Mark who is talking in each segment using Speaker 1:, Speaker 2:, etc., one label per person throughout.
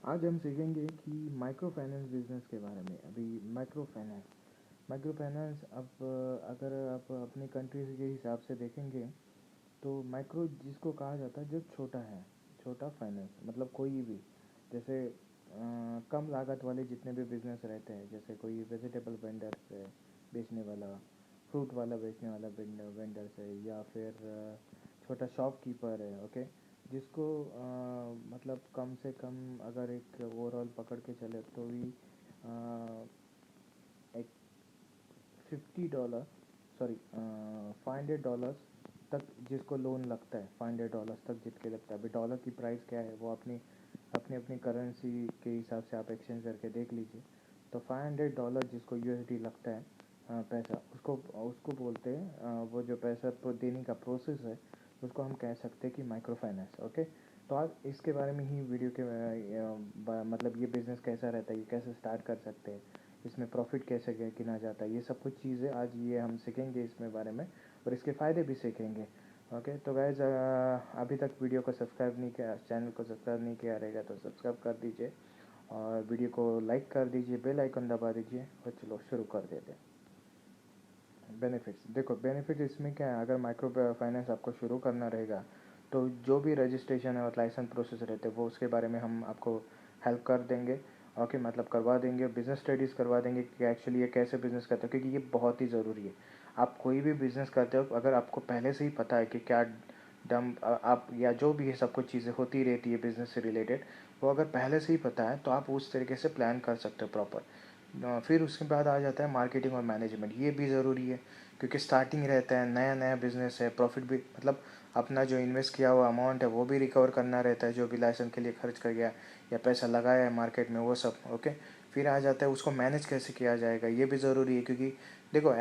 Speaker 1: आज हम सीखेंगे कि माइक्रो फाइनेंस बिजनेस के बारे में। अभी माइक्रो फाइनेंस अब अगर आप अपनी कंट्रीज के हिसाब से देखेंगे तो माइक्रो जिसको कहा जाता है जो छोटा है, छोटा फाइनेंस मतलब कोई भी जैसे कम लागत वाले जितने भी बिजनेस रहते हैं, जैसे कोई वेजिटेबल वेंडर्स है बेचने वाला, फ्रूट वाला बेचने वाला वेंडर्स है, या फिर छोटा शॉपकीपर है, ओके, जिसको मतलब कम से कम अगर एक ओवरऑल पकड़ के चले तो भी एक $50, सॉरी $500 तक जिसको लोन लगता है, $500 तक जितके लगता है। अभी डॉलर की प्राइस क्या है वो अपनी अपनी अपनी करेंसी के हिसाब से आप एक्सचेंज करके देख लीजिए। तो $500 जिसको यूएसडी लगता है पैसा, उसको उसको बोलते हैं वो जो पैसा देने का प्रोसेस है उसको हम कह सकते हैं कि माइक्रो फाइनेंस, ओके। तो आज इसके बारे में ही वीडियो के मतलब ये बिज़नेस कैसा रहता है, ये कैसे स्टार्ट कर सकते हैं, इसमें प्रॉफिट कैसे गिना जाता है, ये सब कुछ चीज़ें आज ये हम सीखेंगे इसमें बारे में, और इसके फ़ायदे भी सीखेंगे। ओके, तो गाइज अभी तक वीडियो को सब्सक्राइब नहीं किया, चैनल को सब्सक्राइब नहीं किया रहेगा तो सब्सक्राइब कर दीजिए और वीडियो को लाइक कर दीजिए, बेल आइकन दबा दीजिए और चलो शुरू कर देते हैं। बेनिफिट्स देखो, बेनिफिट इसमें क्या है, अगर माइक्रो फाइनेंस आपको शुरू करना रहेगा तो जो भी रजिस्ट्रेशन है और लाइसेंस प्रोसेस रहते हैं वो उसके बारे में हम आपको हेल्प कर देंगे। ओके, मतलब करवा देंगे, बिजनेस स्टडीज़ करवा देंगे कि एक्चुअली ये कैसे बिज़नेस करते हो, क्योंकि ये बहुत ही ज़रूरी है। आप कोई भी बिज़नेस करते हो अगर आपको पहले से ही पता है कि क्या डम आप या जो भी ये सब कुछ चीज़ें होती रहती है बिज़नेस से रिलेटेड, वो अगर पहले से ही पता है तो आप उस तरीके से प्लान कर सकते हो प्रॉपर। फिर उसके बाद आ जाता है मार्केटिंग और मैनेजमेंट, ये भी ज़रूरी है क्योंकि स्टार्टिंग रहता है, नया नया बिजनेस है, प्रॉफिट भी मतलब अपना जो इन्वेस्ट किया हुआ अमाउंट है वो भी रिकवर करना रहता है, जो भी लाइसेंस के लिए खर्च कर गया या पैसा लगाया है मार्केट में वो सब, ओके। फिर आ जाता है उसको मैनेज कैसे किया जाएगा, ये भी ज़रूरी है क्योंकि देखो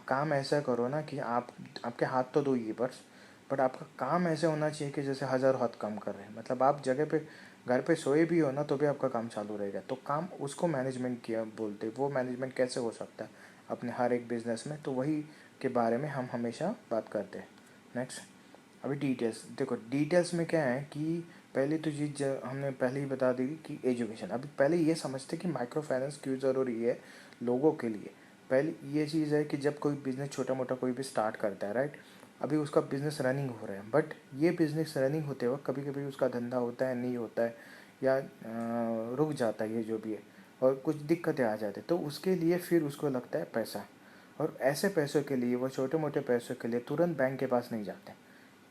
Speaker 1: काम ऐसा करो ना कि आप आपके हाथ तो दो ही बट आपका काम ऐसे होना चाहिए कि जैसे हज़ार हाथ काम कर रहे हैं, मतलब आप जगह पे घर पे सोए भी हो ना तो भी आपका काम चालू रहेगा, तो काम उसको मैनेजमेंट किया बोलते हैं। वो मैनेजमेंट कैसे हो सकता है अपने हर एक बिज़नेस में, तो वही के बारे में हम हमेशा बात करते हैं। नेक्स्ट, अभी डिटेल्स देखो, डिटेल्स में क्या है कि पहले तो चीज़ हमने पहले ही बता दी कि एजुकेशन। अभी पहले ये समझते कि माइक्रो फाइनेंस क्यों ज़रूरी है लोगों के लिए। पहले ये चीज़ है कि जब कोई बिज़नेस छोटा मोटा कोई भी स्टार्ट करता है, राइट, अभी उसका बिज़नेस रनिंग हो रहा है, बट ये बिज़नेस रनिंग होते वक्त कभी कभी उसका धंधा होता है, नहीं होता है, या रुक जाता है, ये जो भी है, और कुछ दिक्कतें आ जाती है, तो उसके लिए फिर उसको लगता है पैसा। और ऐसे पैसों के लिए, वो छोटे मोटे पैसों के लिए तुरंत बैंक के पास नहीं जाते।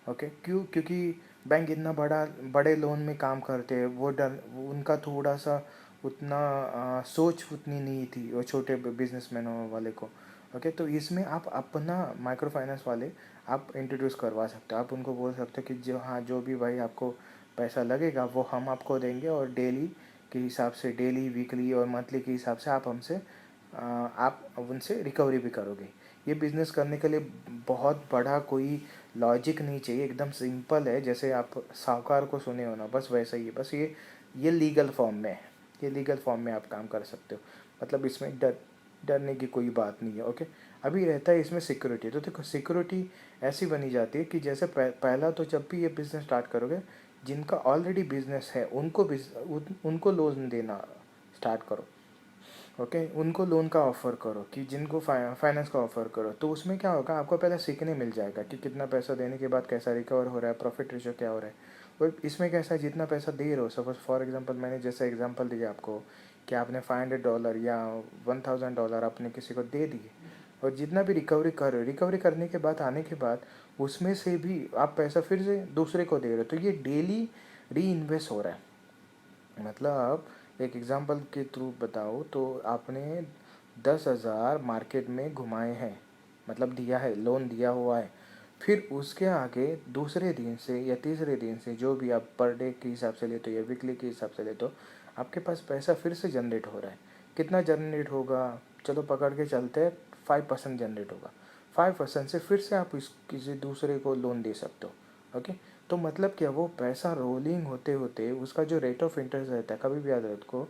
Speaker 1: ओके, क्यों? क्योंकि बैंक इतना बड़े लोन में काम करते हैं, वो डर उनका थोड़ा सा उतना सोच उतनी नहीं थी वो छोटे बिजनेसमैनों वाले को। ओके, तो इसमें आप अपना माइक्रो फाइनेंस वाले आप इंट्रोड्यूस करवा सकते हो। आप उनको बोल सकते हो कि जो हाँ जो भी भाई आपको पैसा लगेगा वो हम आपको देंगे, और डेली के हिसाब से, डेली वीकली और मंथली के हिसाब से आप हमसे आप उनसे रिकवरी भी करोगे। ये बिज़नेस करने के लिए बहुत बड़ा कोई लॉजिक नहीं चाहिए, एकदम सिंपल है, जैसे आप साहूकार को सुने हो ना, बस वैसा ही है। बस ये लीगल फॉर्म में है, ये लीगल फॉर्म में आप काम कर सकते हो, मतलब इसमें डरने की कोई बात नहीं है, ओके। अभी रहता है इसमें सिक्योरिटी। तो देखो, सिक्योरिटी ऐसी बनी जाती है कि जैसे पहला तो जब भी ये बिज़नेस स्टार्ट करोगे, जिनका ऑलरेडी बिज़नेस है उनको लोन देना स्टार्ट करो, ओके। उनको लोन का ऑफ़र करो कि जिनको फाइनेंस का ऑफ़र करो, तो उसमें क्या होगा, आपको पहले सीखने मिल जाएगा कि कितना पैसा देने के बाद कैसा रिकवर हो रहा है, प्रॉफिट रेशो क्या हो रहा है। और इसमें कैसा है, जितना पैसा दे रहे हो, सपोज फॉर एग्जांपल मैंने जैसा एग्जांपल दिया आपको कि आपने $500 या $1000 आपने किसी को दे दिए, और जितना भी रिकवरी कर रहे हो, रिकवरी करने के बाद आने के बाद उसमें से भी आप पैसा फिर से दूसरे को दे रहे हो, तो ये डेली री इन्वेस्ट हो रहा है। मतलब एक एग्जांपल के थ्रू बताओ तो आपने 10,000 मार्केट में घुमाए हैं, मतलब दिया है, लोन दिया हुआ है। फिर उसके आगे दूसरे दिन से या तीसरे दिन से, जो भी आप पर डे के हिसाब से लेते हो या वीकली के हिसाब से लेते हो, आपके पास पैसा फिर से जनरेट हो रहा है। कितना जनरेट होगा, चलो पकड़ के चलते हैं, 5% जनरेट होगा। 5% से फिर से आप किसी दूसरे को लोन दे सकते हो, ओके। तो मतलब क्या, वो पैसा रोलिंग होते होते उसका जो रेट ऑफ इंटरेस्ट रहता है, कभी भी याद रखो,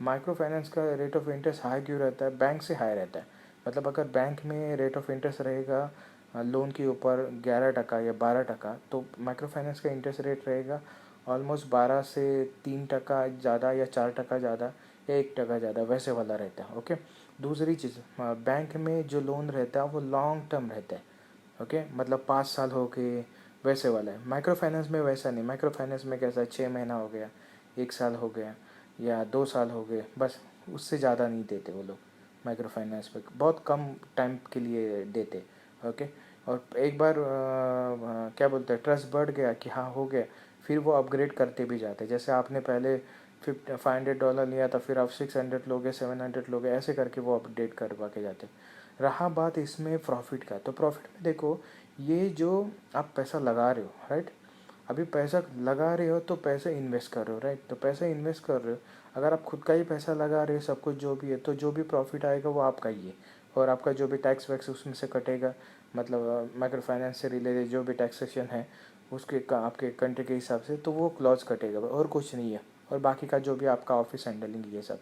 Speaker 1: माइक्रो फाइनेंस का रेट ऑफ इंटरेस्ट हाई क्यों रहता है, बैंक से हाई रहता है। मतलब अगर बैंक में रेट ऑफ इंटरेस्ट रहेगा लोन के ऊपर 11% या 12%, तो माइक्रो फाइनेंस का इंटरेस्ट रेट रहेगा ऑलमोस्ट 12 से 3% ज़्यादा या 4% ज़्यादा या 1% ज़्यादा वैसे वाला रहता है। ओके, दूसरी चीज़, बैंक में जो लोन रहता है वो लॉन्ग टर्म रहता है। ओके, मतलब 5 साल हो गए वैसे वाला है। माइक्रो फाइनेंस में वैसा नहीं। माइक्रो फाइनेंस में कैसा है, 6 महीना हो गया, 1 साल हो गया या 2 साल हो गए, बस उससे ज़्यादा नहीं देते वो लोग। माइक्रो फाइनेंस पे बहुत कम टाइम के लिए देते। ओके, और एक बार क्या बोलते हैं, ट्रस्ट बढ़ गया कि हाँ हो गया, फिर वो अपग्रेड करते भी जाते। जैसे आपने पहले $500 लिया था, फिर आप 600 लोगे, 700 लोगे, ऐसे करके वो अपडेट करवा के जाते। रहा बात इसमें प्रॉफिट का, तो प्रॉफिट में देखो, ये जो आप पैसा लगा रहे हो, राइट, अभी पैसा लगा रहे हो तो पैसा इन्वेस्ट कर रहे हो, राइट, तो पैसा इन्वेस्ट कर रहे हो। अगर आप खुद का ही पैसा लगा रहे हो सब कुछ जो भी है, तो जो भी प्रॉफिट आएगा वो आपका ही है। और आपका जो भी टैक्स वैक्स उसमें से कटेगा, मतलब माइक्रो फाइनेंस से रिलेटेड जो भी टैक्सेशन है उसके आपके कंट्री के हिसाब से, तो वो क्लॉज कटेगा और कुछ नहीं है। और बाकी का जो भी आपका ऑफिस हैंडलिंग ये सब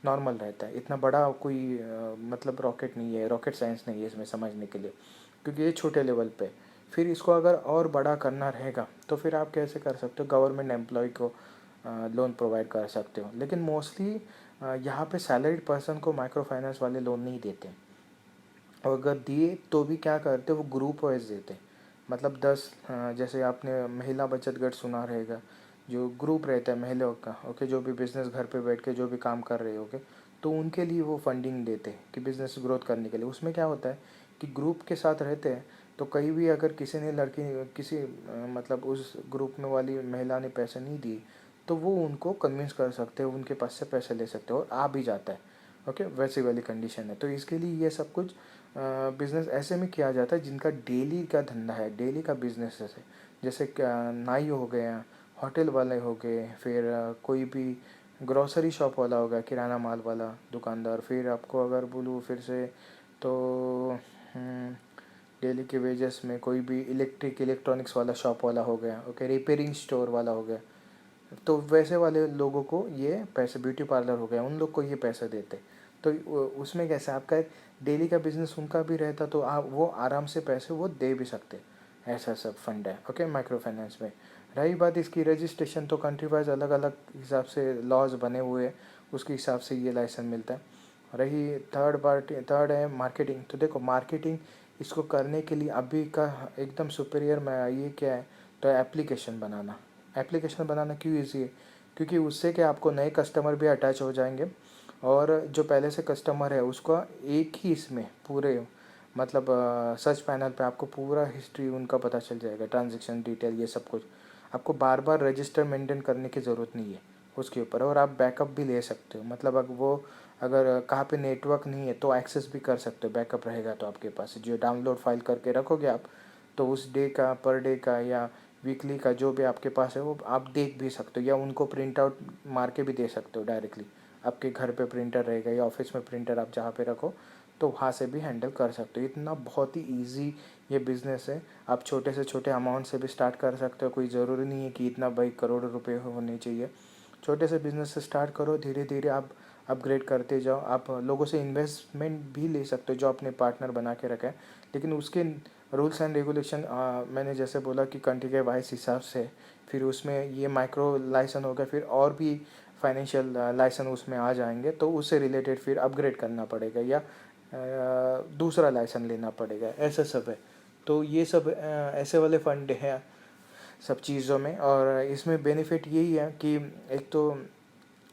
Speaker 1: नॉर्मल रहता है। इतना बड़ा कोई मतलब रॉकेट नहीं है, रॉकेट साइंस नहीं है इसमें समझने के लिए, क्योंकि ये छोटे लेवल पे। फिर इसको अगर और बड़ा करना रहेगा तो फिर आप कैसे कर सकते हो, गवर्नमेंट एम्प्लॉय को लोन प्रोवाइड कर सकते हो। लेकिन मोस्टली यहाँ पे सैलरीड पर्सन को माइक्रो फाइनेंस वाले लोन नहीं देते, और अगर दिए तो भी क्या करते वो ग्रुप वाइज देते। मतलब 10, जैसे आपने महिला बचत गट सुना रहेगा, जो ग्रुप रहता है महिलाओं का, ओके, जो भी बिजनेस घर पे बैठ के जो भी काम कर रहे हो, ओके, तो उनके लिए वो फंडिंग देते हैं कि बिज़नेस ग्रोथ करने के लिए। उसमें क्या होता है कि ग्रुप के साथ रहते हैं, तो कहीं भी अगर किसी ने लड़की किसी मतलब उस ग्रुप में वाली महिला ने पैसे नहीं दिए, तो वो उनको कन्विंस कर सकते हैं, उनके पास से पैसे ले सकते हो और आ भी जाता है। ओके, वैसी वाली कंडीशन है। तो इसके लिए ये सब कुछ बिज़नेस ऐसे में किया जाता है जिनका डेली का धंधा है, डेली का बिज़नेस है। जैसे नाई हो गया, होटल वाले हो गए, फिर कोई भी ग्रोसरी शॉप वाला हो गया, किराना माल वाला दुकानदार। फिर आपको अगर बोलूँ फिर से तो डेली के वेजेस में कोई भी इलेक्ट्रॉनिक्स वाला शॉप वाला हो गया, ओके, रिपेयरिंग स्टोर वाला हो गया। तो वैसे वाले लोगों को ये पैसे, ब्यूटी पार्लर हो गया, उन लोग को ये पैसे देते। तो उसमें कैसे आपका डेली का बिजनेस उनका भी रहता, तो आप वो आराम से पैसे वो दे भी सकते। ऐसा सब फंड है, ओके, माइक्रो फाइनेंस में। रही बात इसकी रजिस्ट्रेशन, तो कंट्री वाइज अलग अलग हिसाब से लॉज बने हुए हैं, उसके हिसाब से ये लाइसेंस मिलता है। रही थर्ड है मार्केटिंग। तो देखो मार्केटिंग इसको करने के लिए अभी का एकदम सुपीरियर में ये क्या है, तो एप्लीकेशन बनाना। एप्लीकेशन बनाना क्यों ईजी है, क्योंकि उससे क्या आपको नए कस्टमर भी अटैच हो जाएंगे, और जो पहले से कस्टमर है उसका एक ही इसमें पूरे मतलब सर्च पैनल पे आपको पूरा हिस्ट्री उनका पता चल जाएगा, ट्रांजेक्शन डिटेल ये सब कुछ। आपको बार बार रजिस्टर मेंटेन करने की ज़रूरत नहीं है उसके ऊपर, और आप बैकअप भी ले सकते हो। मतलब अगर कहाँ पे नेटवर्क नहीं है तो एक्सेस भी कर सकते हो, बैकअप रहेगा तो आपके पास जो डाउनलोड फाइल करके रखोगे आप, तो उस डे का, पर डे का या वीकली का जो भी आपके पास है वो आप देख भी सकते हो, या उनको प्रिंट आउट मार के भी दे सकते हो डायरेक्टली। आपके घर पे प्रिंटर रहेगा या ऑफिस में प्रिंटर आप जहाँ पे रखो, तो वहाँ से भी हैंडल कर सकते हो। इतना बहुत ही ईजी ये बिज़नेस है। आप छोटे से छोटे अमाउंट से भी स्टार्ट कर सकते हो, कोई ज़रूरी नहीं है कि इतना भाई करोड़ रुपए होने चाहिए। छोटे से बिज़नेस से स्टार्ट करो, धीरे धीरे आप अपग्रेड करते जाओ। आप लोगों से इन्वेस्टमेंट भी ले सकते हो जो अपने पार्टनर बना के रखे हैं, लेकिन उसके रूल्स एंड रेगुलेशन मैंने जैसे बोला कि कंट्री के वाइज हिसाब से, फिर उसमें ये माइक्रो लाइसेंस हो गया, फिर और भी फाइनेंशियल लाइसेंस उसमें आ जाएंगे, तो उससे रिलेटेड फिर अपग्रेड करना पड़ेगा या दूसरा लाइसेंस लेना पड़ेगा, ऐसा सब है। तो ये सब ऐसे वाले फंड हैं सब चीज़ों में, और इसमें बेनिफिट यही है कि एक तो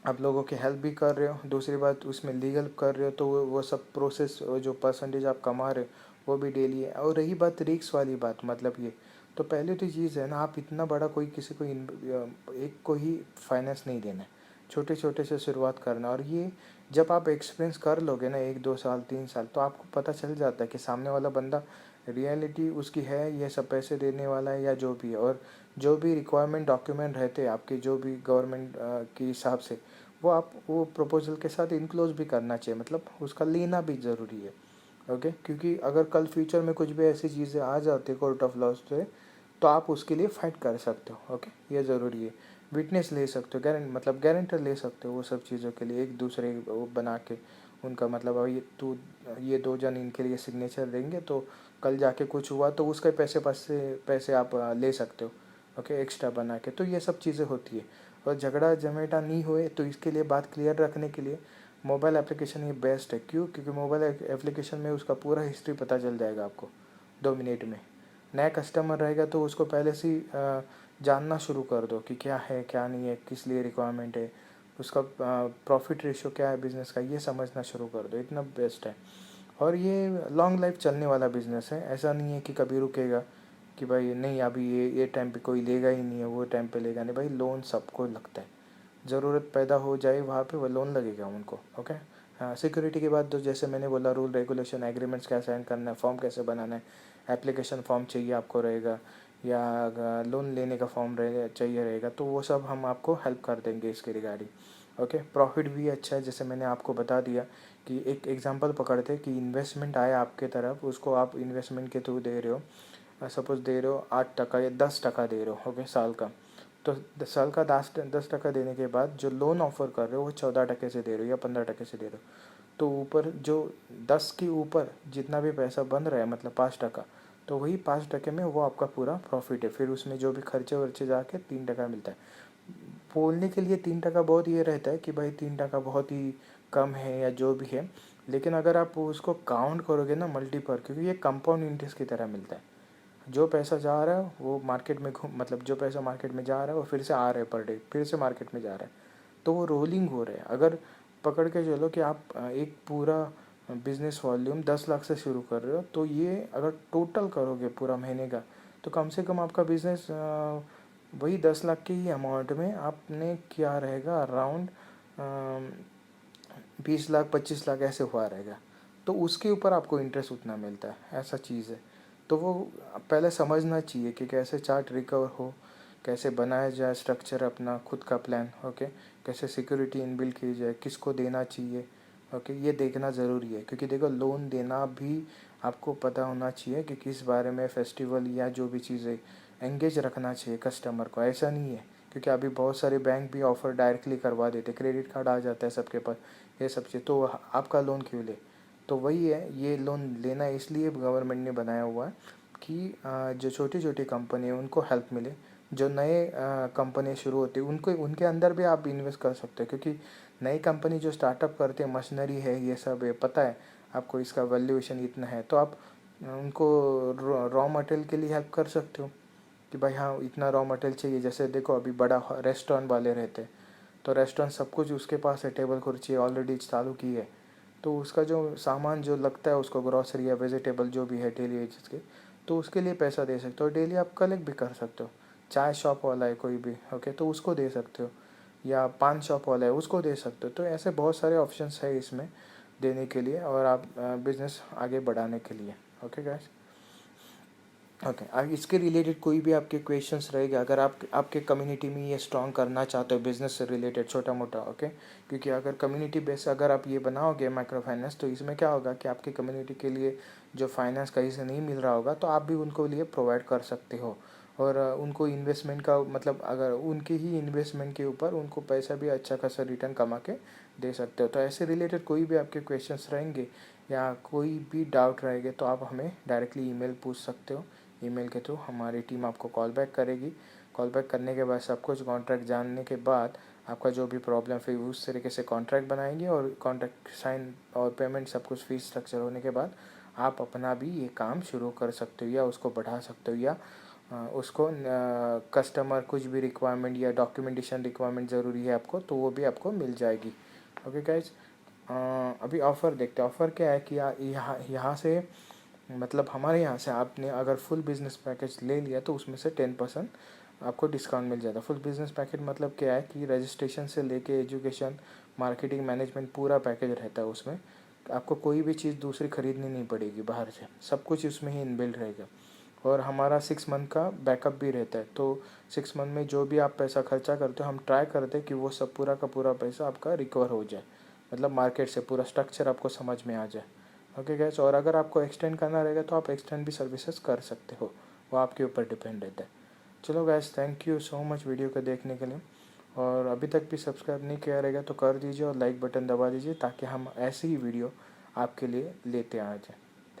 Speaker 1: आप लोगों की हेल्प भी कर रहे हो, दूसरी बात उसमें लीगल कर रहे हो, तो वो सब प्रोसेस जो परसेंटेज आप कमा रहे हो वो भी डेली है। और रही बात रिक्स वाली बात, मतलब ये तो पहले तो चीज़ है ना, आप इतना बड़ा कोई किसी को एक को ही फाइनेंस नहीं देना है, छोटे छोटे से शुरुआत करना। और ये जब आप एक्सपीरियंस कर लोगे ना 1 2 साल 3 साल, तो आपको पता चल जाता है कि सामने वाला बंदा रियलिटी उसकी है, ये सब पैसे देने वाला है या जो भी है। और जो भी रिक्वायरमेंट डॉक्यूमेंट रहते हैं आपके, जो भी गवर्नमेंट के हिसाब से, वो आप वो प्रपोजल के साथ इनक्लोज भी करना चाहिए, मतलब उसका लेना भी ज़रूरी है। ओके, क्योंकि अगर कल फ्यूचर में कुछ भी ऐसी चीज़ें आ जाती है कोर्ट ऑफ लॉ से, तो आप उसके लिए फाइट कर सकते हो। ओके, ये ज़रूरी है। विटनेस ले सकते हो, मतलब गारंटर ले सकते हो वो सब चीज़ों के लिए, एक दूसरे वो बना के उनका, मतलब अब ये 2 जन इनके लिए सिग्नेचर देंगे, तो कल जाके कुछ हुआ तो उसके पैसे पास से पैसे आप ले सकते हो। ओके, एक्स्ट्रा बना के। तो ये सब चीज़ें होती है। और झगड़ा झमेटा नहीं हुए तो इसके लिए बात क्लियर रखने के लिए मोबाइल एप्लीकेशन ये बेस्ट है। क्यों? क्योंकि मोबाइल एप्लीकेशन में उसका पूरा हिस्ट्री पता चल जाएगा आपको 2 मिनट में। नया कस्टमर रहेगा तो उसको पहले से ही जानना शुरू कर दो कि क्या है क्या नहीं है, किस लिए रिक्वायरमेंट है, उसका प्रॉफिट रेशियो क्या है बिज़नेस का, ये समझना शुरू कर दो। इतना बेस्ट है। और ये लॉन्ग लाइफ चलने वाला बिज़नेस है। ऐसा नहीं है कि कभी रुकेगा कि भाई नहीं अभी ये टाइम पे कोई लेगा ही नहीं है, वो टाइम पे लेगा नहीं। भाई लोन सबको लगता है, ज़रूरत पैदा हो जाए वहाँ पे वो लोन लगेगा उनको। ओके। हाँ, सिक्योरिटी के बाद तो जैसे मैंने बोला रूल रेगुलेशन एग्रीमेंट्स क्या साइन करना है, फॉर्म कैसे बनाना है, एप्लीकेशन फॉर्म चाहिए आपको रहेगा, या लोन लेने का फॉर्म चाहिए रहेगा, तो वो सब हम आपको हेल्प कर देंगे इसके रिगार्डिंग। ओके। प्रॉफिट भी अच्छा है, जैसे मैंने आपको बता दिया कि एक एग्जांपल पकड़ते कि इन्वेस्टमेंट आया आपके तरफ, उसको आप इन्वेस्टमेंट के थ्रू दे रहे हो, सपोज़ दे रहे हो 8% या 10% दे रहे हो, ओके, साल का। तो साल का 10% देने के बाद जो लोन ऑफर कर रहे हो वो 14% से दे रहे हो या 15% से दे रहे हो। तो ऊपर जो 10 के ऊपर जितना भी पैसा बन रहा है, मतलब 5%, तो वही 5% में वो आपका पूरा प्रॉफिट है। फिर उसमें जो भी खर्चे वर्चे जाके 3% मिलता है। बोलने के लिए 3% बहुत ये रहता है कि भाई 3% बहुत ही कम है या जो भी है, लेकिन अगर आप उसको काउंट करोगे ना मल्टीपल, क्योंकि ये कंपाउंड इंटरेस्ट की तरह मिलता है। जो पैसा जा रहा है वो मार्केट में मतलब जो पैसा मार्केट में जा रहा है वो फिर से आ रहा है पर डे, फिर से मार्केट में जा रहा है, तो वो रोलिंग हो रहा है। अगर पकड़ के चलो कि आप एक पूरा बिजनेस वॉल्यूम 10 लाख से शुरू कर रहे हो, तो ये अगर टोटल करोगे पूरा महीने का, तो कम से कम आपका बिजनेस वही 10 लाख के ही अमाउंट में आपने क्या रहेगा, अराउंड 20 लाख 25 लाख ऐसे हुआ रहेगा। तो उसके ऊपर आपको इंटरेस्ट उतना मिलता है, ऐसा चीज़ है। तो वो पहले समझना चाहिए कि कैसे चार्ट रिकवर हो, कैसे बनाया जाए स्ट्रक्चर अपना खुद का प्लान, ओके, कैसे सिक्योरिटी इनबिल्ड की जाए, किसको देना चाहिए, ओके, ये देखना ज़रूरी है। क्योंकि देखो लोन देना भी आपको पता होना चाहिए कि किस बारे में, फेस्टिवल या जो भी चीज़ें एंगेज रखना चाहिए कस्टमर को। ऐसा नहीं है, क्योंकि अभी बहुत सारे बैंक भी ऑफ़र डायरेक्टली करवा देते, क्रेडिट कार्ड आ जाता है सबके पास, ये सब चीज़, तो आपका लोन क्यों ले। तो वही है, ये लोन लेना इसलिए गवर्नमेंट ने बनाया हुआ है कि जो छोटी छोटी कंपनी है उनको हेल्प मिले। जो नए कंपनी शुरू होती है उनको, उनके अंदर भी आप इन्वेस्ट कर सकते हो, क्योंकि नई कंपनी जो स्टार्टअप करते हैं, मशीनरी है, ये सब है, पता है आपको इसका वैल्यूएशन इतना है, तो आप उनको रॉ मटेरियल के लिए हेल्प कर सकते हो कि भाई हाँ इतना रॉ मटेरियल चाहिए। जैसे देखो अभी बड़ा रेस्टोरेंट वाले रहते हैं, तो रेस्टोरेंट सब कुछ उसके पास है, टेबल कुर्सी ऑलरेडी चालू की है, तो उसका जो सामान जो लगता है उसको, ग्रॉसरी या वेजिटेबल जो भी है डेली यूज के, तो उसके लिए पैसा दे सकते हो, डेली आप कलेक्ट भी कर सकते हो। चाय शॉप वाला है कोई भी, ओके, तो उसको दे सकते हो, या पान शॉप वाला है उसको दे सकते हो। तो ऐसे बहुत सारे ऑप्शंस है इसमें देने के लिए, और आप बिज़नेस आगे बढ़ाने के लिए। Okay guys, okay. अब इसके रिलेटेड कोई भी आपके क्वेश्चंस रहेगा, अगर आप आपके कम्युनिटी में ये स्ट्रॉन्ग करना चाहते हो बिजनेस से रिलेटेड छोटा मोटा, ओके, क्योंकि अगर कम्युनिटी बेस अगर आप ये बनाओगे माइक्रो फाइनेंस, तो इसमें क्या होगा कि आपकी कम्युनिटी के लिए जो फाइनेंस कहीं से नहीं मिल रहा होगा, तो आप भी उनको लिए प्रोवाइड कर सकते हो। और उनको इन्वेस्टमेंट का मतलब, अगर उनके ही इन्वेस्टमेंट के ऊपर उनको पैसा भी अच्छा खासा रिटर्न कमा के दे सकते हो। तो ऐसे रिलेटेड कोई भी आपके क्वेश्चंस रहेंगे या कोई भी डाउट रहेंगे, तो आप हमें डायरेक्टली ईमेल पूछ सकते हो। ईमेल के थ्रू हमारी टीम आपको कॉल बैक करेगी। कॉल बैक करने के बाद सब कुछ कॉन्ट्रैक्ट जानने के बाद आपका जो भी प्रॉब्लम फिर उस तरीके से कॉन्ट्रैक्ट बनाएंगे, और कॉन्ट्रैक्ट साइन और पेमेंट सब कुछ फीस स्ट्रक्चर होने के बाद आप अपना भी ये काम शुरू कर सकते हो, या उसको बढ़ा सकते हो, या उसको कस्टमर कुछ भी रिक्वायरमेंट या डॉक्यूमेंटेशन रिक्वायरमेंट ज़रूरी है आपको, तो वो भी आपको मिल जाएगी। ओके गाइज, अभी ऑफ़र देखते हैं। ऑफ़र क्या है कि यहाँ यहाँ से, मतलब हमारे यहाँ से आपने अगर फुल बिज़नेस पैकेज ले लिया तो उसमें से 10% आपको डिस्काउंट मिल जाता है। फुल बिज़नेस पैकेज मतलब क्या है कि रजिस्ट्रेशन से लेके एजुकेशन, मार्केटिंग, मैनेजमेंट पूरा पैकेज रहता है उसमें। आपको कोई भी चीज़ दूसरी ख़रीदनी नहीं पड़ेगी बाहर से, सब कुछ उसमें ही इनबिल्ट रहेगा। और हमारा 6 मंथ का बैकअप भी रहता है, तो 6 मंथ में जो भी आप पैसा खर्चा करते हो हम ट्राई करते हैं कि वो सब पूरा का पूरा पैसा आपका रिकवर हो जाए, मतलब मार्केट से पूरा स्ट्रक्चर आपको समझ में आ जाए। ओके गैस, और अगर आपको एक्सटेंड करना रहेगा तो आप एक्सटेंड भी सर्विसेज कर सकते हो, वो आपके ऊपर डिपेंड रहता है। चलो gas, thank you so much video को देखने के लिए। और अभी तक भी सब्सक्राइब नहीं किया रहेगा तो कर दीजिए, और लाइक बटन दबा दीजिए, ताकि हम ऐसी ही वीडियो आपके लिए लेते आ जाए।